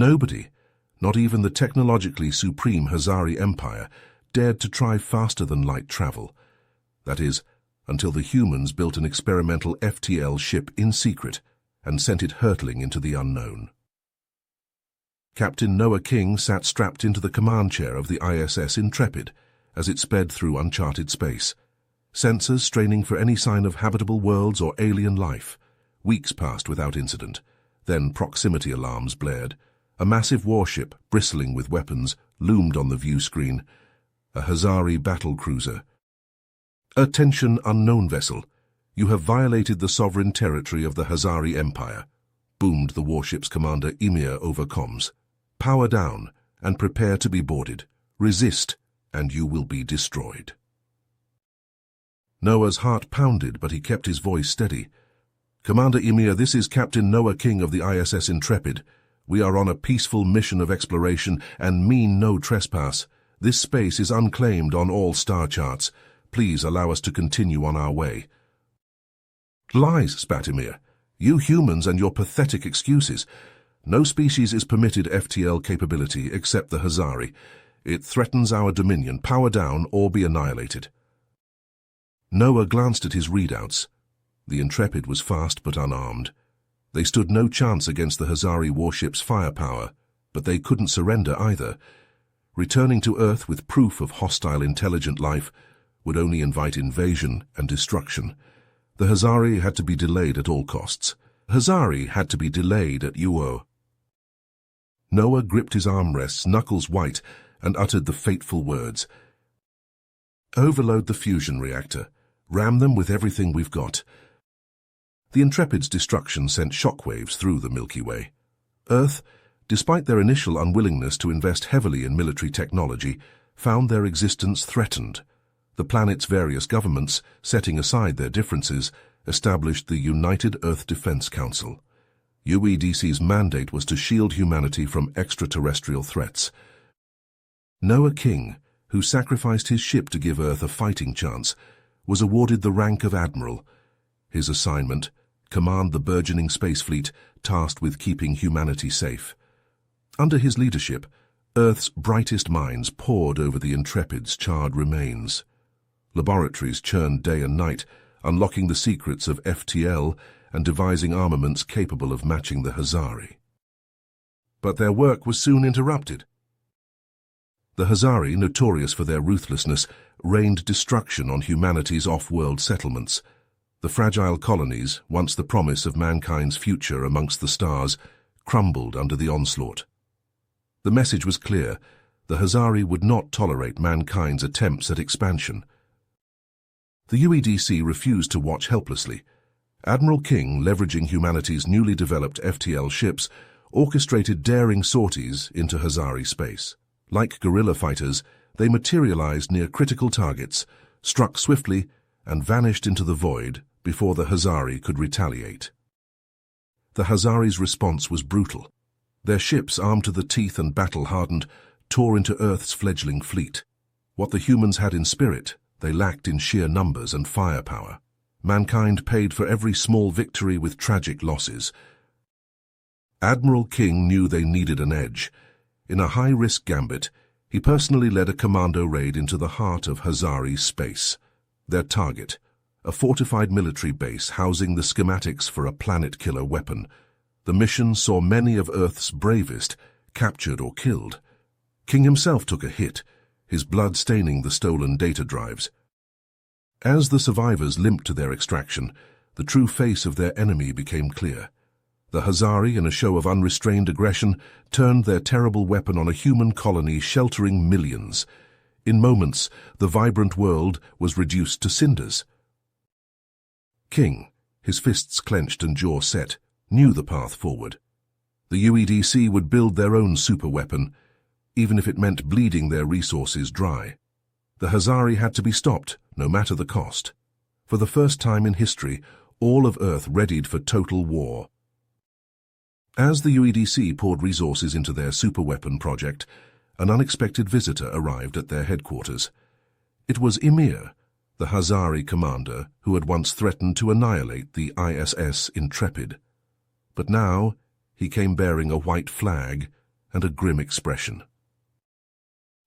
Nobody, not even the technologically supreme Hazari Empire, dared to try faster-than-light travel. That is, until the humans built an experimental FTL ship in secret and sent it hurtling into the unknown. Captain Noah King sat strapped into the command chair of the ISS Intrepid as it sped through uncharted space, sensors straining for any sign of habitable worlds or alien life. Weeks passed without incident. Then proximity alarms blared. A massive warship, bristling with weapons, loomed on the view screen. A Hazari battle cruiser. "Attention, unknown vessel. You have violated the sovereign territory of the Hazari Empire," boomed the warship's commander Emir over comms. "Power down and prepare to be boarded. Resist, and you will be destroyed." Noah's heart pounded, but he kept his voice steady. "Commander Emir, this is Captain Noah King of the ISS Intrepid. We are on a peaceful mission of exploration and mean no trespass. This space is unclaimed on all star charts. Please allow us to continue on our way." "Lies," spat Emir. "You humans and your pathetic excuses. No species is permitted FTL capability except the Hazari. It threatens our dominion. Power down or be annihilated." Noah glanced at his readouts. The Intrepid was fast but unarmed. They stood no chance against the Hazari warship's firepower, but they couldn't surrender either. Returning to Earth with proof of hostile intelligent life would only invite invasion and destruction. The Hazari had to be delayed at all costs. Hazari had to be delayed at UO. Noah gripped his armrests, knuckles white, and uttered the fateful words. "Overload the fusion reactor. Ram them with everything we've got." The Intrepid's destruction sent shockwaves through the Milky Way. Earth, despite their initial unwillingness to invest heavily in military technology, found their existence threatened. The planet's various governments, setting aside their differences, established the United Earth Defense Council. UEDC's mandate was to shield humanity from extraterrestrial threats. Noah King, who sacrificed his ship to give Earth a fighting chance, was awarded the rank of Admiral. His assignment: command the burgeoning space fleet tasked with keeping humanity safe. Under his leadership, Earth's brightest minds pored over the Intrepid's charred remains. Laboratories churned day and night, unlocking the secrets of FTL and devising armaments capable of matching the Hazari. But their work was soon interrupted. The Hazari, notorious for their ruthlessness, rained destruction on humanity's off-world settlements. The fragile colonies, once the promise of mankind's future amongst the stars, crumbled under the onslaught. The message was clear: the Hazari would not tolerate mankind's attempts at expansion. The UEDC refused to watch helplessly. Admiral King, leveraging humanity's newly developed FTL ships, orchestrated daring sorties into Hazari space. Like guerrilla fighters, they materialized near critical targets, struck swiftly, and vanished into the void before the Hazari could retaliate. The Hazari's response was brutal. Their ships, armed to the teeth and battle-hardened, tore into Earth's fledgling fleet. What the humans had in spirit, they lacked in sheer numbers and firepower. Mankind paid for every small victory with tragic losses. Admiral King knew they needed an edge. In a high-risk gambit, he personally led a commando raid into the heart of Hazari space. Their target, a fortified military base housing the schematics for a planet-killer weapon. The mission saw many of Earth's bravest captured or killed. King himself took a hit, his blood staining the stolen data drives. As the survivors limped to their extraction, the true face of their enemy became clear. The Hazari, in a show of unrestrained aggression, turned their terrible weapon on a human colony sheltering millions. In moments, the vibrant world was reduced to cinders. King, his fists clenched and jaw set, knew the path forward. The UEDC would build their own superweapon, even if it meant bleeding their resources dry. The Hazari had to be stopped, no matter the cost. For the first time in history, all of Earth readied for total war. As the UEDC poured resources into their superweapon project, an unexpected visitor arrived at their headquarters. It was Emir, the Hazari commander who had once threatened to annihilate the ISS Intrepid. But now he came bearing a white flag and a grim expression.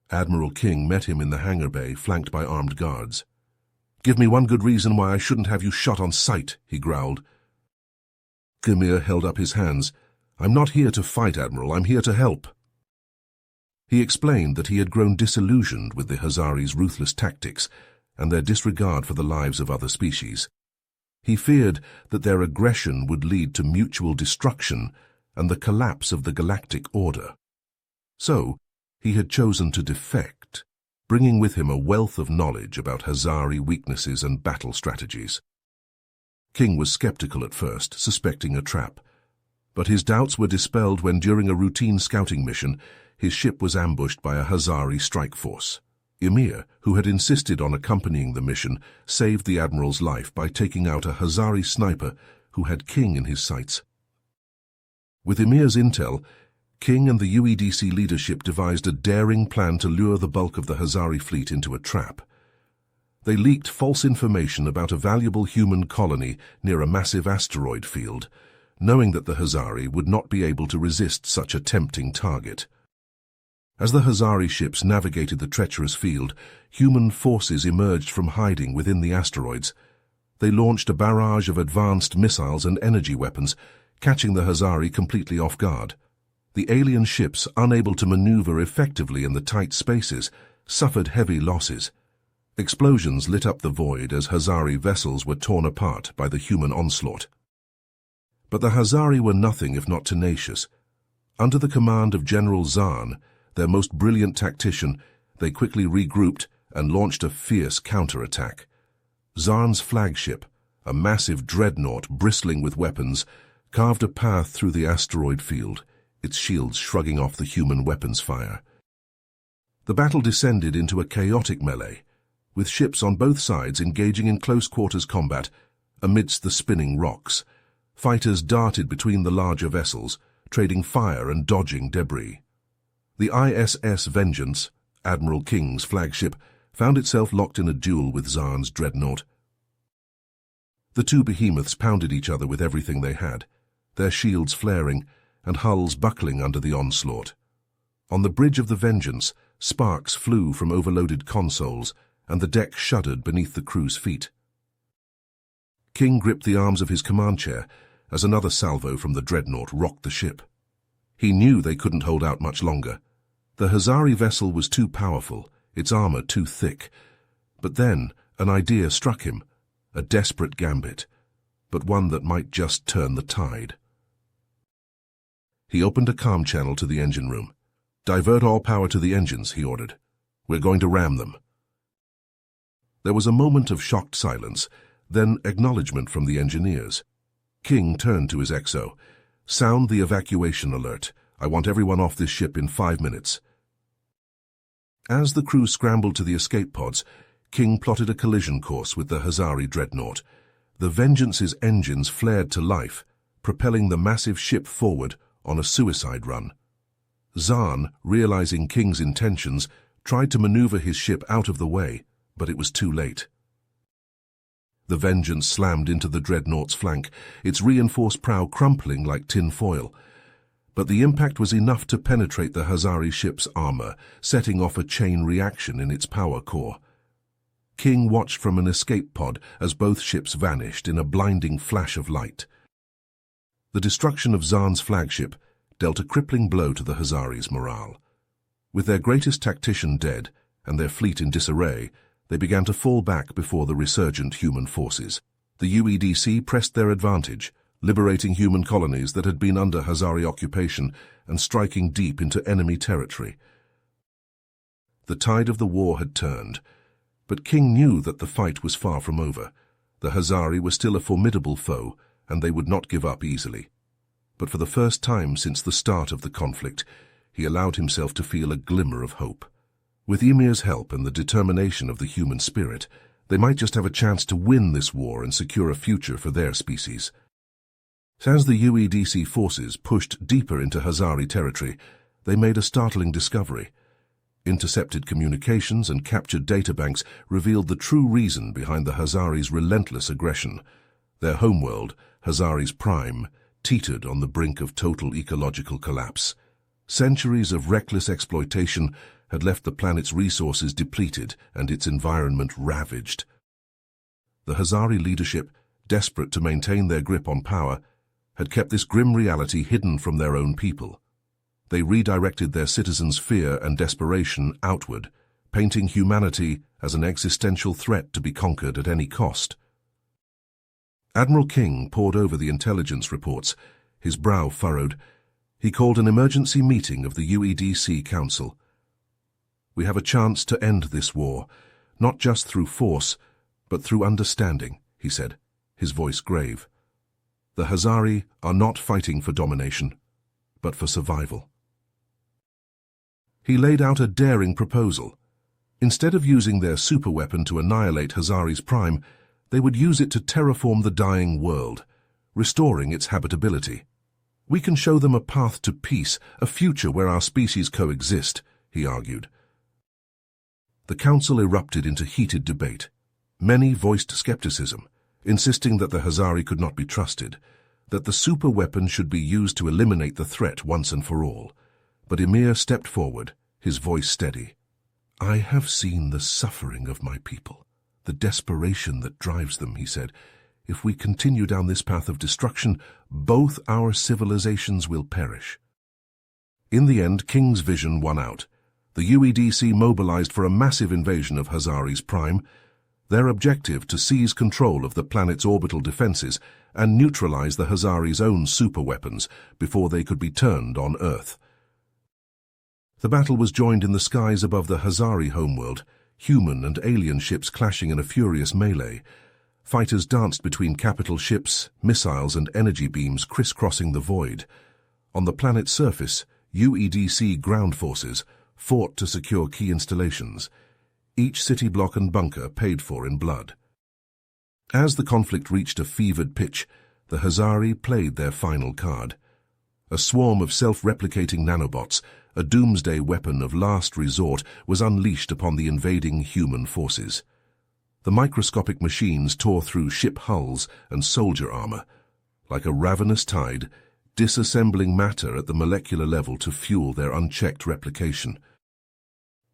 Admiral King met him in the hangar bay, flanked by armed guards. "Give me one good reason why I shouldn't have you shot on sight," he growled. Ymir held up his hands. "I'm not here to fight, Admiral. I'm here to help." He explained that he had grown disillusioned with the Hazaris' ruthless tactics and their disregard for the lives of other species. He feared that their aggression would lead to mutual destruction and the collapse of the galactic order. So, he had chosen to defect, bringing with him a wealth of knowledge about Hazari weaknesses and battle strategies. King was skeptical at first, suspecting a trap, but his doubts were dispelled when, during a routine scouting mission, his ship was ambushed by a Hazari strike force. Ymir, who had insisted on accompanying the mission, saved the Admiral's life by taking out a Hazari sniper who had King in his sights. With Ymir's intel, King and the UEDC leadership devised a daring plan to lure the bulk of the Hazari fleet into a trap. They leaked false information about a valuable human colony near a massive asteroid field, knowing that the Hazari would not be able to resist such a tempting target. As the Hazari ships navigated the treacherous field, human forces emerged from hiding within the asteroids. They launched a barrage of advanced missiles and energy weapons, catching the Hazari completely off guard. The alien ships, unable to maneuver effectively in the tight spaces, suffered heavy losses. Explosions lit up the void as Hazari vessels were torn apart by the human onslaught. But the Hazari were nothing if not tenacious. Under the command of General Zahn, their most brilliant tactician, they quickly regrouped and launched a fierce counterattack. Zahn's flagship, a massive dreadnought bristling with weapons, carved a path through the asteroid field, its shields shrugging off the human weapons fire. The battle descended into a chaotic melee, with ships on both sides engaging in close-quarters combat amidst the spinning rocks. Fighters darted between the larger vessels, trading fire and dodging debris. The ISS Vengeance, Admiral King's flagship, found itself locked in a duel with Zahn's dreadnought. The two behemoths pounded each other with everything they had, their shields flaring and hulls buckling under the onslaught. On the bridge of the Vengeance, sparks flew from overloaded consoles, and the deck shuddered beneath the crew's feet. King gripped the arms of his command chair as another salvo from the dreadnought rocked the ship. He knew they couldn't hold out much longer. The Hazari vessel was too powerful, its armor too thick. But then an idea struck him, a desperate gambit, but one that might just turn the tide. He opened a comm channel to the engine room. "Divert all power to the engines," he ordered. "We're going to ram them." There was a moment of shocked silence, then acknowledgement from the engineers. King turned to his XO. "Sound the evacuation alert. I want everyone off this ship in 5 minutes." As the crew scrambled to the escape pods, King plotted a collision course with the Hazari dreadnought. The Vengeance's engines flared to life, propelling the massive ship forward on a suicide run. Zahn, realizing King's intentions, tried to maneuver his ship out of the way, but it was too late. The Vengeance slammed into the dreadnought's flank, its reinforced prow crumpling like tin foil. But the impact was enough to penetrate the Hazari ship's armor, setting off a chain reaction in its power core. King watched from an escape pod as both ships vanished in a blinding flash of light. The destruction of Zahn's flagship dealt a crippling blow to the Hazaris' morale. With their greatest tactician dead and their fleet in disarray, they began to fall back before the resurgent human forces. The UEDC pressed their advantage, liberating human colonies that had been under Hazari occupation and striking deep into enemy territory. The tide of the war had turned, but King knew that the fight was far from over. The Hazari were still a formidable foe, and they would not give up easily. But for the first time since the start of the conflict, he allowed himself to feel a glimmer of hope. With Ymir's help and the determination of the human spirit, they might just have a chance to win this war and secure a future for their species. As the UEDC forces pushed deeper into Hazari territory, they made a startling discovery. Intercepted communications and captured databanks revealed the true reason behind the Hazaris' relentless aggression. Their homeworld, Hazaris Prime, teetered on the brink of total ecological collapse. Centuries of reckless exploitation had left the planet's resources depleted and its environment ravaged. The Hazari leadership, desperate to maintain their grip on power, had kept this grim reality hidden from their own people. They redirected their citizens' fear and desperation outward, painting humanity as an existential threat to be conquered at any cost. Admiral King pored over the intelligence reports, his brow furrowed. He called an emergency meeting of the UEDC Council. "We have a chance to end this war, not just through force, but through understanding," he said, his voice grave. "The Hazari are not fighting for domination, but for survival." He laid out a daring proposal. Instead of using their superweapon to annihilate Hazari's prime, they would use it to terraform the dying world, restoring its habitability. "We can show them a path to peace, a future where our species coexist," he argued. The council erupted into heated debate. Many voiced skepticism, insisting that the Hazari could not be trusted, that the superweapon should be used to eliminate the threat once and for all. But Emir stepped forward, his voice steady. "I have seen the suffering of my people, the desperation that drives them," he said. "If we continue down this path of destruction, both our civilizations will perish." In the end, King's vision won out. The UEDC mobilized for a massive invasion of Hazari's prime, their objective to seize control of the planet's orbital defenses and neutralize the Hazari's own superweapons before they could be turned on Earth. The battle was joined in the skies above the Hazari homeworld, human and alien ships clashing in a furious melee. Fighters danced between capital ships, missiles and energy beams crisscrossing the void. On the planet's surface, UEDC ground forces fought to secure key installations, each city block and bunker paid for in blood. As the conflict reached a fevered pitch, the Hazari played their final card. A swarm of self-replicating nanobots, a doomsday weapon of last resort, was unleashed upon the invading human forces. The microscopic machines tore through ship hulls and soldier armor, like a ravenous tide, disassembling matter at the molecular level to fuel their unchecked replication.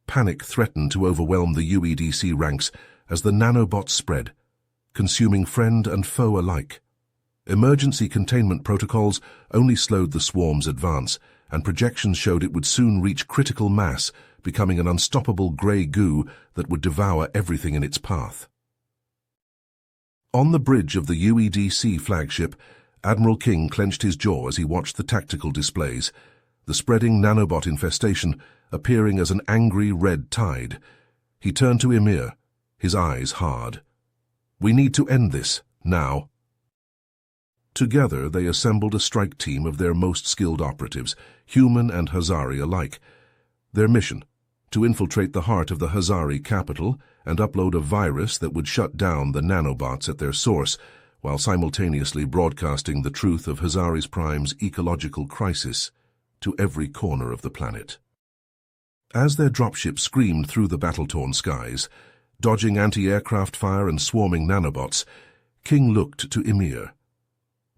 Panic threatened to overwhelm the UEDC ranks as the nanobots spread, consuming friend and foe alike. Emergency containment protocols only slowed the swarm's advance, and projections showed it would soon reach critical mass, becoming an unstoppable grey goo that would devour everything in its path. On the bridge of the UEDC flagship, Admiral King clenched his jaw as he watched the tactical displays, the spreading nanobot infestation appearing as an angry red tide. He turned to Emir, his eyes hard. "We need to end this, now." Together, they assembled a strike team of their most skilled operatives, human and Hazari alike. Their mission: to infiltrate the heart of the Hazari capital and upload a virus that would shut down the nanobots at their source, while simultaneously broadcasting the truth of Hazari's Prime's ecological crisis to every corner of the planet. As their dropship screamed through the battle-torn skies, dodging anti-aircraft fire and swarming nanobots, King looked to Emir.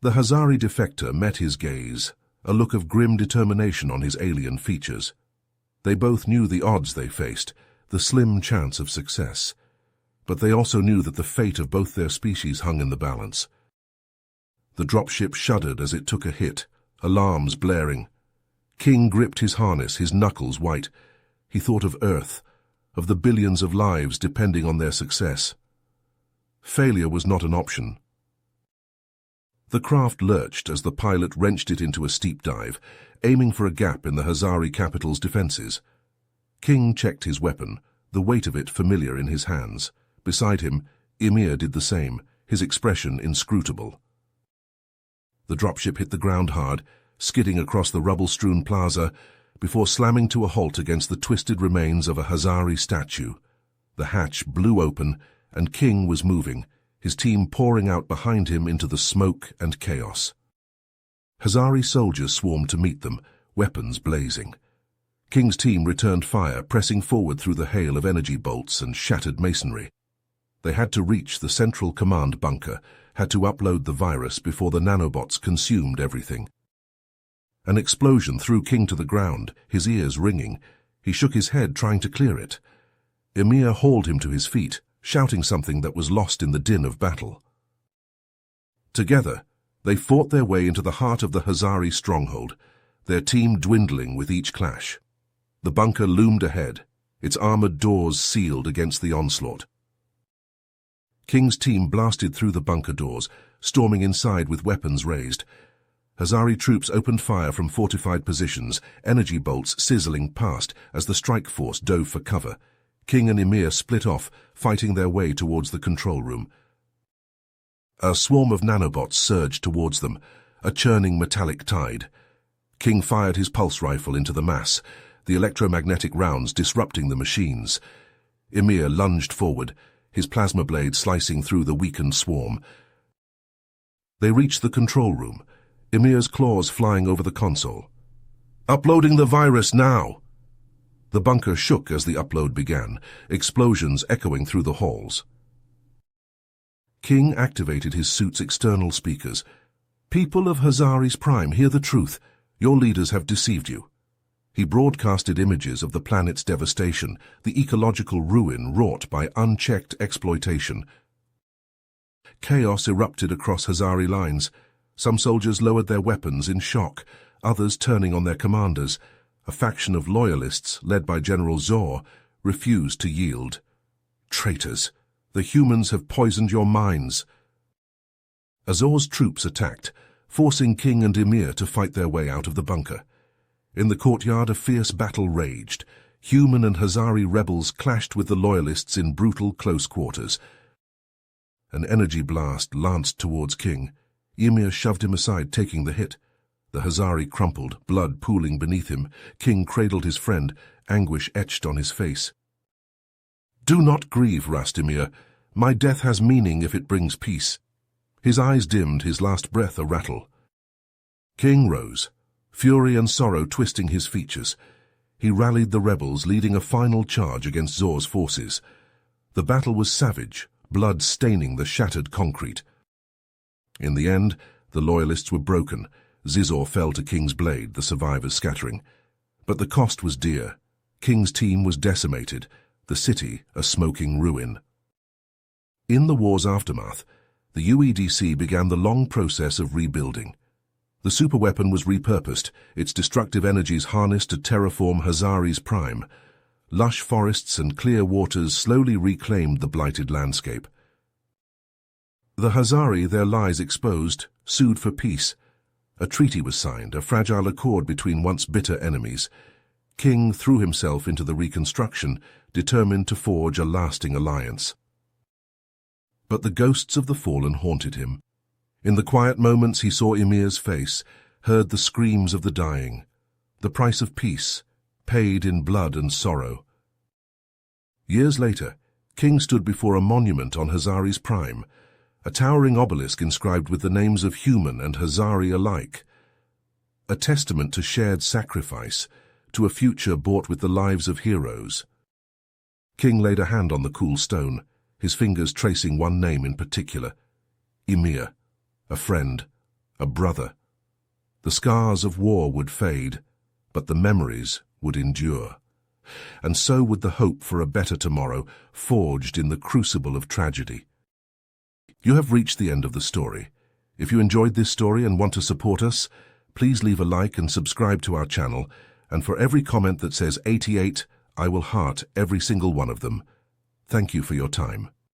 The Hazari defector met his gaze, a look of grim determination on his alien features. They both knew the odds they faced, the slim chance of success. But they also knew that the fate of both their species hung in the balance. The dropship shuddered as it took a hit, alarms blaring. King gripped his harness, his knuckles white. He thought of Earth, of the billions of lives depending on their success. Failure was not an option. The craft lurched as the pilot wrenched it into a steep dive, aiming for a gap in the Hazari capital's defenses. King checked his weapon, the weight of it familiar in his hands. Beside him, Emir did the same, his expression inscrutable. The dropship hit the ground hard, skidding across the rubble-strewn plaza, before slamming to a halt against the twisted remains of a Hazari statue. The hatch blew open, and King was moving, his team pouring out behind him into the smoke and chaos. Hazari soldiers swarmed to meet them, weapons blazing. King's team returned fire, pressing forward through the hail of energy bolts and shattered masonry. They had to reach the central command bunker, had to upload the virus before the nanobots consumed everything. An explosion threw King to the ground, his ears ringing. He shook his head, trying to clear it. Ymir hauled him to his feet, shouting something that was lost in the din of battle. Together, they fought their way into the heart of the Hazari stronghold, their team dwindling with each clash. The bunker loomed ahead, its armored doors sealed against the onslaught. King's team blasted through the bunker doors, storming inside with weapons raised. Hazari troops opened fire from fortified positions, energy bolts sizzling past as the strike force dove for cover. King and Ymir split off, fighting their way towards the control room. A swarm of nanobots surged towards them, a churning metallic tide. King fired his pulse rifle into the mass, the electromagnetic rounds disrupting the machines. Ymir lunged forward, his plasma blade slicing through the weakened swarm. They reached the control room, Ymir's claws flying over the console. "Uploading the virus now!" The bunker shook as the upload began, explosions echoing through the halls. King activated his suit's external speakers. "People of Hazari's Prime, hear the truth. Your leaders have deceived you." He broadcasted images of the planet's devastation, the ecological ruin wrought by unchecked exploitation. Chaos erupted across Hazari lines. Some soldiers lowered their weapons in shock, others turning on their commanders. A faction of loyalists, led by General Zor, refused to yield. "Traitors! The humans have poisoned your minds." Azor's troops attacked, forcing King and Ymir to fight their way out of the bunker. In the courtyard, a fierce battle raged. Human and Hazari rebels clashed with the loyalists in brutal close quarters. An energy blast lanced towards King. Ymir shoved him aside, taking the hit. The Hazari crumpled, blood pooling beneath him. King cradled his friend, anguish etched on his face. "Do not grieve, rasped Ymir. My death has meaning if it brings peace." His eyes dimmed, his last breath a rattle. King rose, fury and sorrow twisting his features. He rallied the rebels, leading a final charge against Zor's forces. The battle was savage, blood staining the shattered concrete. In the end, the loyalists were broken. Zizor fell to King's blade, the survivors scattering. But the cost was dear. King's team was decimated, the city a smoking ruin. In the war's aftermath, the UEDC began the long process of rebuilding. The superweapon was repurposed, its destructive energies harnessed to terraform Hazari's Prime. Lush forests and clear waters slowly reclaimed the blighted landscape. The Hazari, their lies exposed, sued for peace. A treaty was signed, a fragile accord between once bitter enemies. King threw himself into the reconstruction, determined to forge a lasting alliance. But the ghosts of the fallen haunted him. In the quiet moments he saw Ymir's face, heard the screams of the dying. The price of peace, paid in blood and sorrow. Years later, King stood before a monument on Hazari's Prime, a towering obelisk inscribed with the names of human and Hazari alike. A testament to shared sacrifice, to a future bought with the lives of heroes. King laid a hand on the cool stone, his fingers tracing one name in particular. Ymir, a friend, a brother. The scars of war would fade, but the memories would endure. And so would the hope for a better tomorrow, forged in the crucible of tragedy. You have reached the end of the story. If you enjoyed this story and want to support us, please leave a like and subscribe to our channel, and for every comment that says 88, I will heart every single one of them. Thank you for your time.